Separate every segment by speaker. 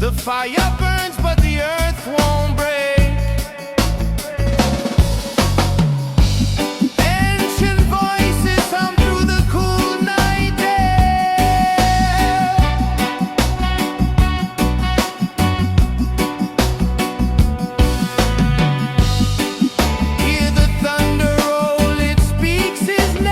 Speaker 1: The fire burns, but the earth won't break. Ancient voices hum through the cool night air. Hear the thunder roll, it speaks his name.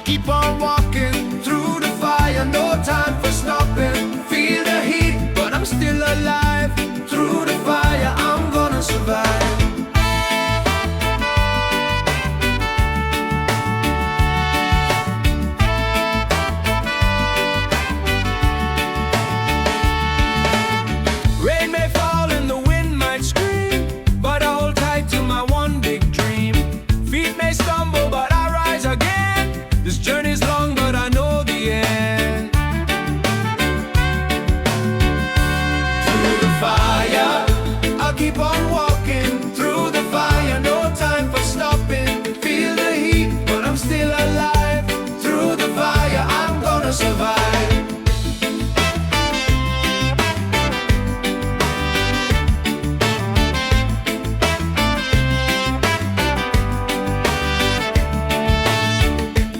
Speaker 1: keep on walking through the fire, no time for stopping. Feel the heat, but I'm still alive. Through the fire, I'm gonna survive. Rain may fall and the wind might scream, but I hold tight to my one big dream. Feet may stumble, but I rise again. This journey's long, but I know the end. Through the fire, I'll keep on walking. Through the fire, no time for stopping. Feel the heat, but I'm still alive. Through the fire, I'm gonna survive.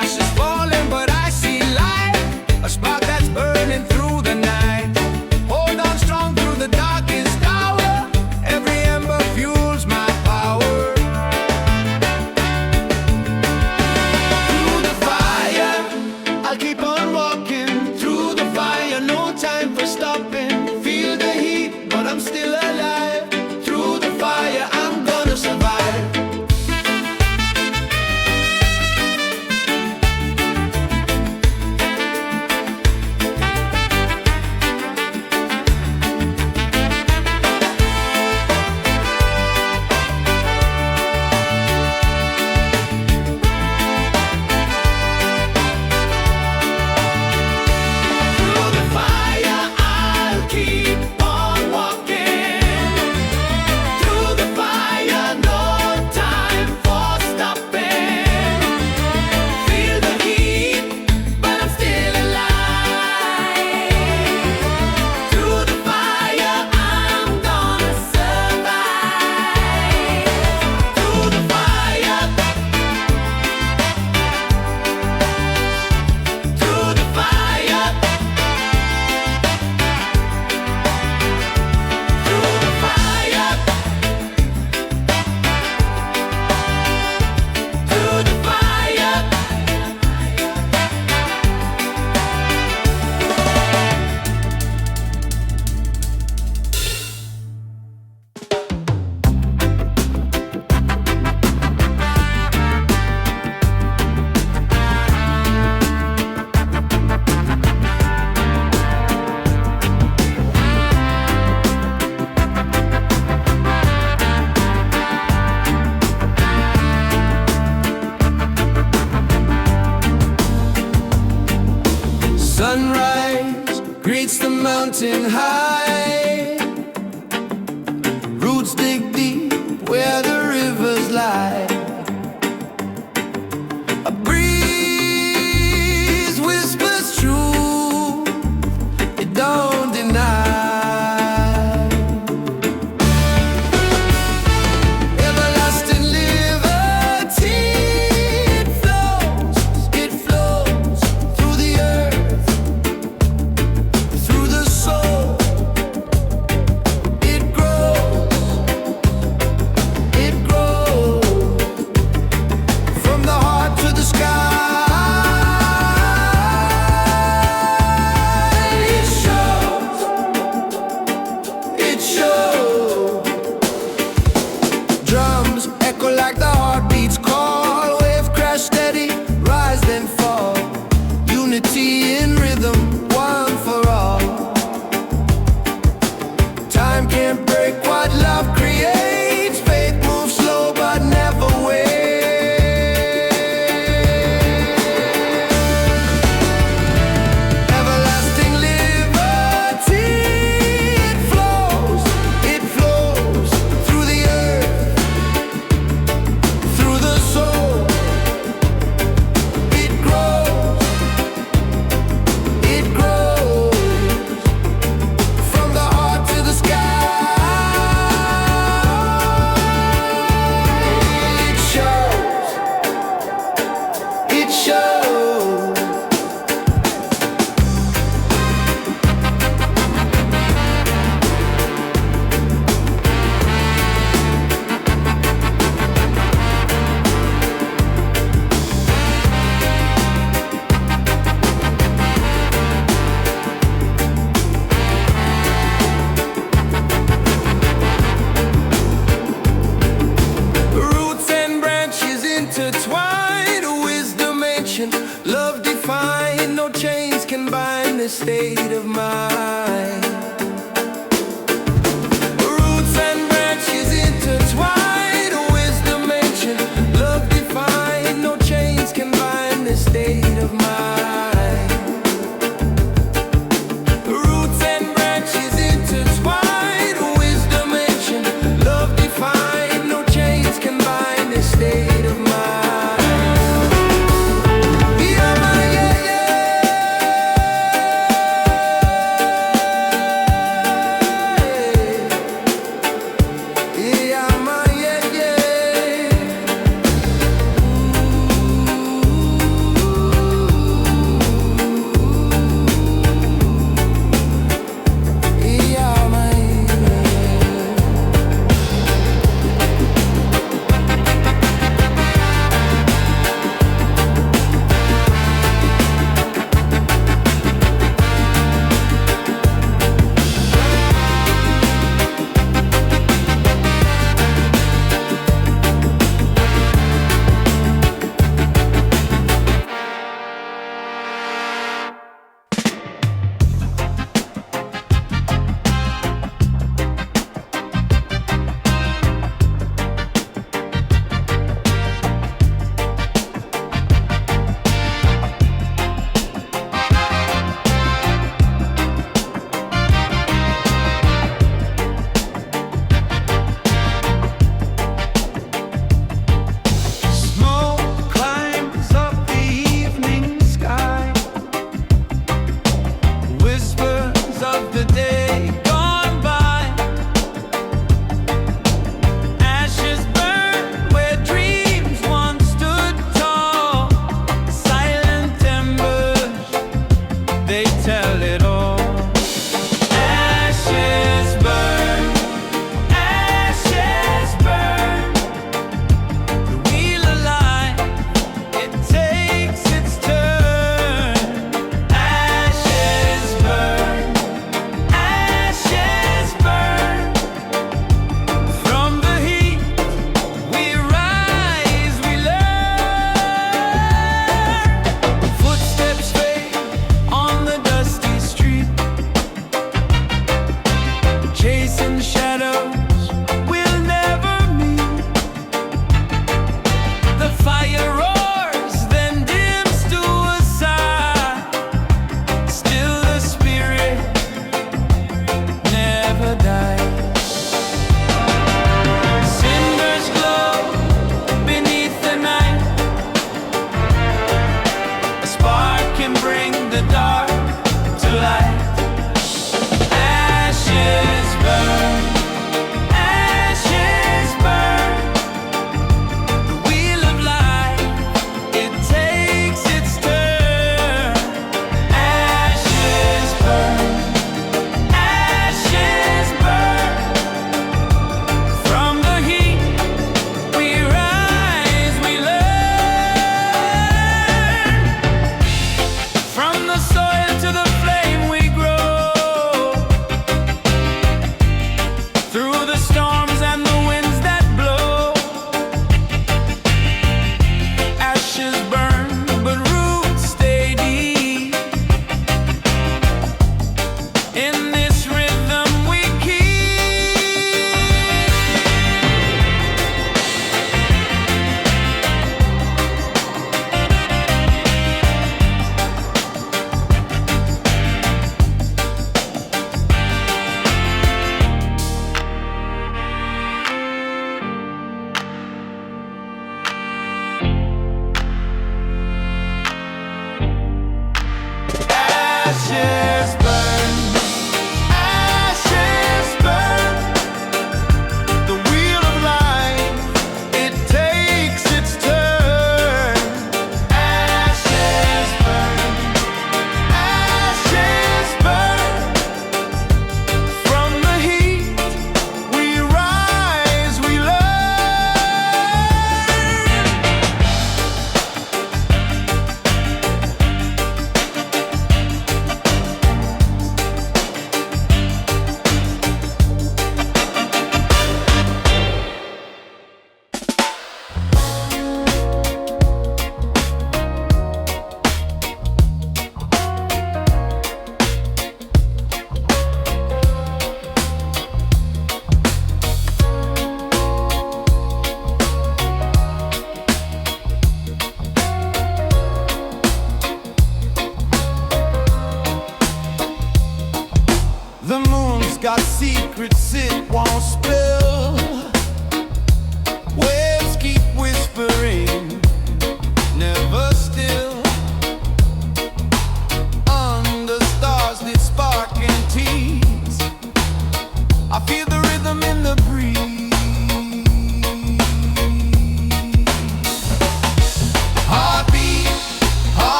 Speaker 1: Ashes falling, but I see light. A spark that's burning through the night. Hold on strong through the darkest hour. Every ember fuels my power. Through the fire, I'll keep on walking. Through the fire, no time for stopping. Feel the heat, but I'm still alive. Through the fire, I'm gonna survive. Through the fire, I'll keep on walking. Through the fire, no time for stopping. Feel the heat, but I'm still alive. Through the fire, I'm gonna survive. Through the fire, through the fire, through the fire, through the fire. Sunrise greets the mountain high. Roots dig deep where the rivers lie. A breeze whispers true, it don't deny. Everlasting liberty, it flows through the earth, through the soul. It grows from the heart to the sky. It shows. Drums echo like the heartbeats call. Wave crash steady, rise then fall. Unity in rhythm, one for all. Time can't break what love creates. Faith moves slow but never waits. Everlasting liberty, it flows through the earth, through the soul. this state of mind. Roots and branches intertwined, wisdom ancient, love defined. No chains can bind this state of mind. Roots and branches intertwined, wisdom ancient, love defined. No chains can bind this state of mind. Yeah, my, yeah, yeah.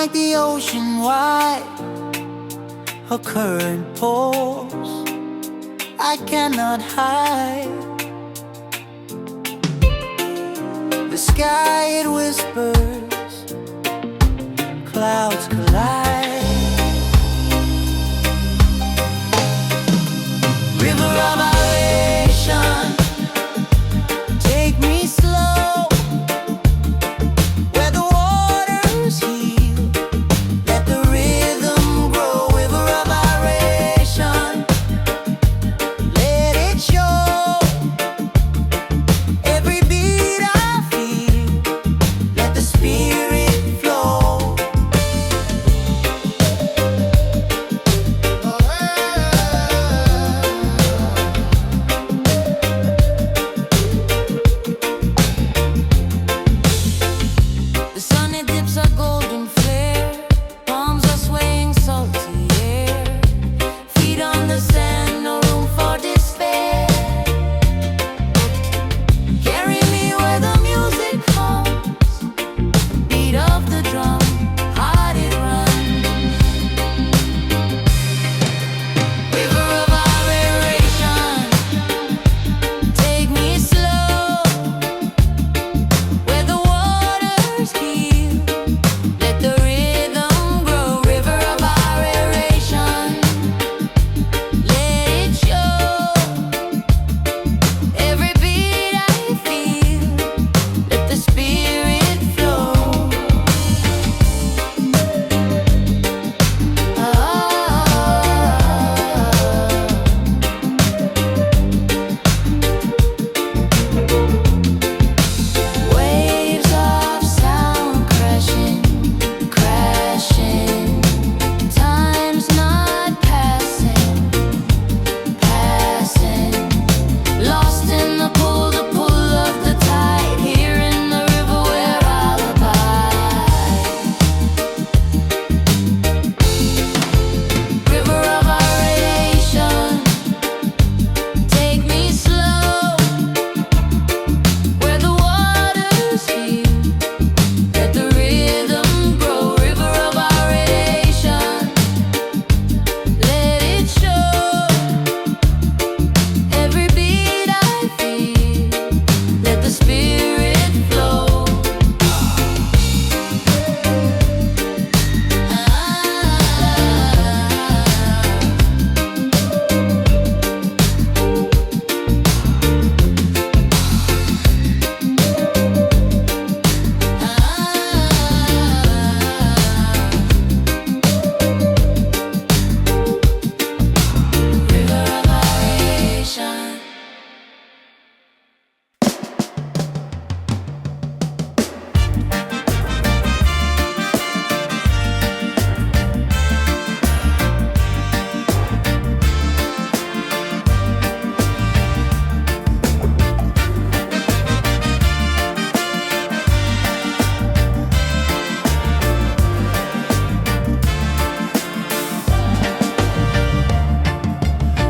Speaker 1: like the ocean wide, a current pours, I cannot hide. The sky it whispers, clouds collide. River of adoration, take me slow where the waters heal, let the rhythm grow. River of adoration, let it show every beat I feel, let the spirit flow. The sun it dips a golden flare, palms are swaying salty air, feet on the sand, no room for despair. Carry me where the music hums, beat of the drum, heart it runs. River of adoration, take me slow where the waters heal, let the rhythm grow. River of adoration, let it show every beat I feel, let the spirit flow. Waves of sound crashing, crashing, time's not passing, passing, lost in the pull of the tide, here in the river where I'll abide. River of adoration, take me slow where the waters heal, let the rhythm grow. River of adoration, let it show every beat I feel, let the spirit flow. River of adoration.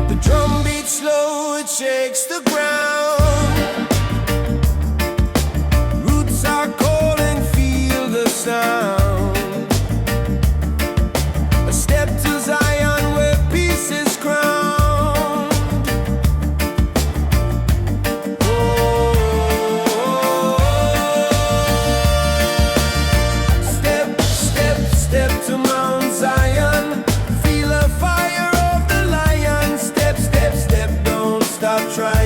Speaker 2: The drum beats slow, it shakes the ground. Roots are calling, feel the sound. A step to Zion where peace is crowned. Step, step, step to Mount Zion. Feel the fire of the lion. Step, step, step, don't stop trying.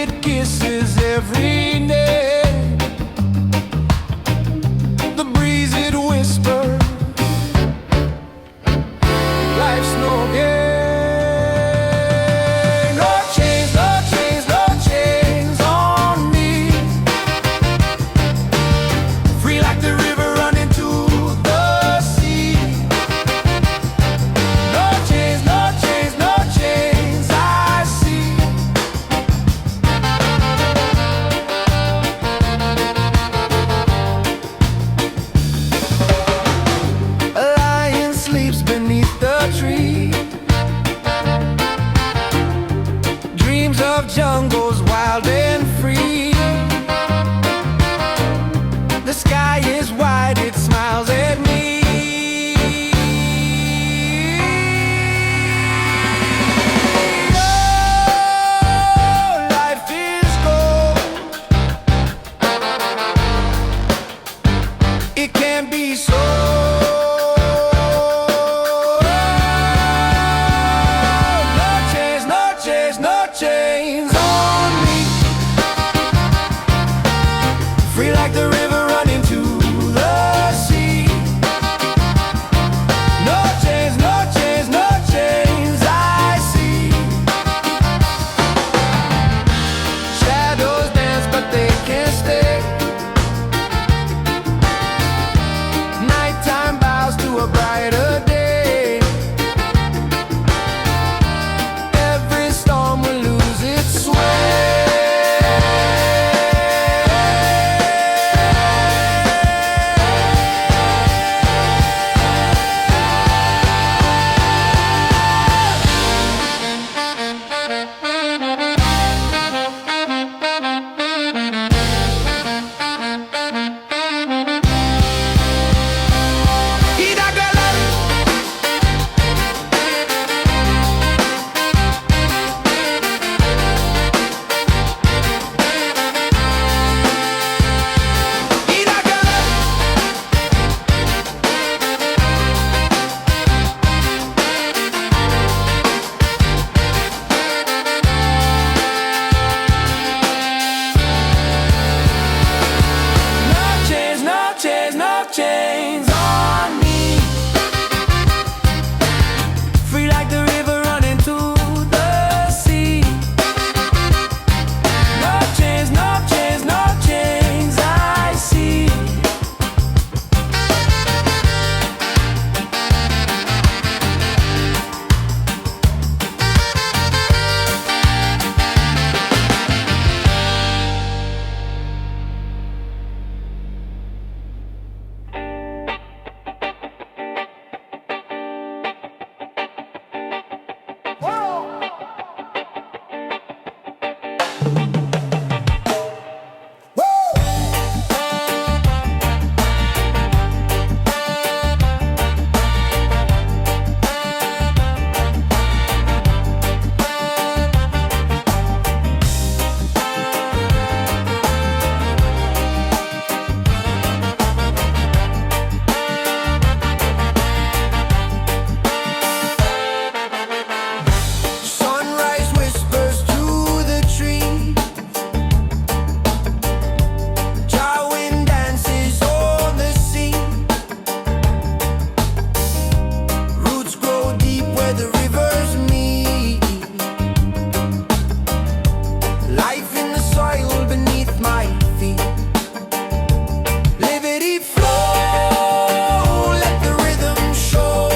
Speaker 2: it kisses every neck. The breeze it whispers, life's no game. No chains, no chains, no chains on me. Free like the river running to the sea. No chains, no chains, no chains I see. A lion sleeps beneath the tree, dreams of jungles wild and free. The sky is wide, it smiles at me. Oh, life is gold. It can be sold. No chains, no chains, no chains on me. Free like the river running to the sea. No chains, no chains, no chains I see. Shadows dance but they can't stay. Nighttime bows to a brighter day. Every storm will lose its sway. No chains, no chains, no chains on me. Free like the river running to the sea. No chains, no chains, no chains I see. Sunrise whispers through the tree. Darwin dances on the sea. Roots grow deep where the rivers meet. Life in the soil beneath my feet. Liberty flow, let the rhythm show.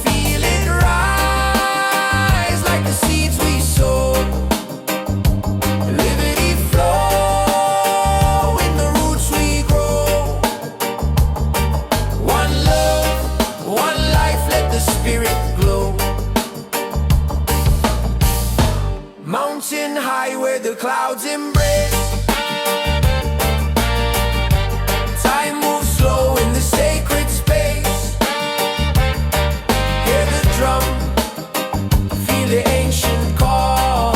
Speaker 2: Feel it rise like the seeds we sow. Liberty flow in the roots we grow. One love, one life, let the spirit glow. Mountain high where the clouds embrace. Time moves slow in the sacred space. Hear the drum, feel the ancient call.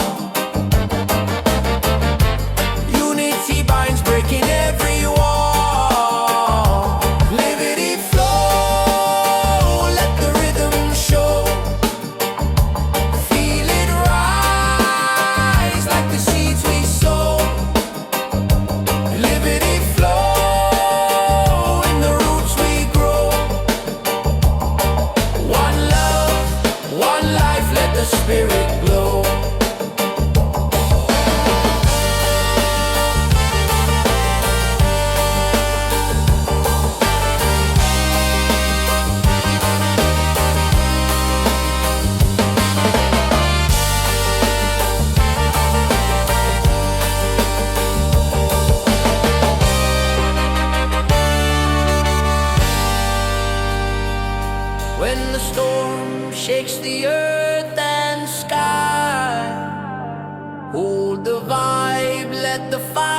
Speaker 2: Unity binds, breaking every wall. Liberty flow, let the rhythm show. Feel it rise let the fire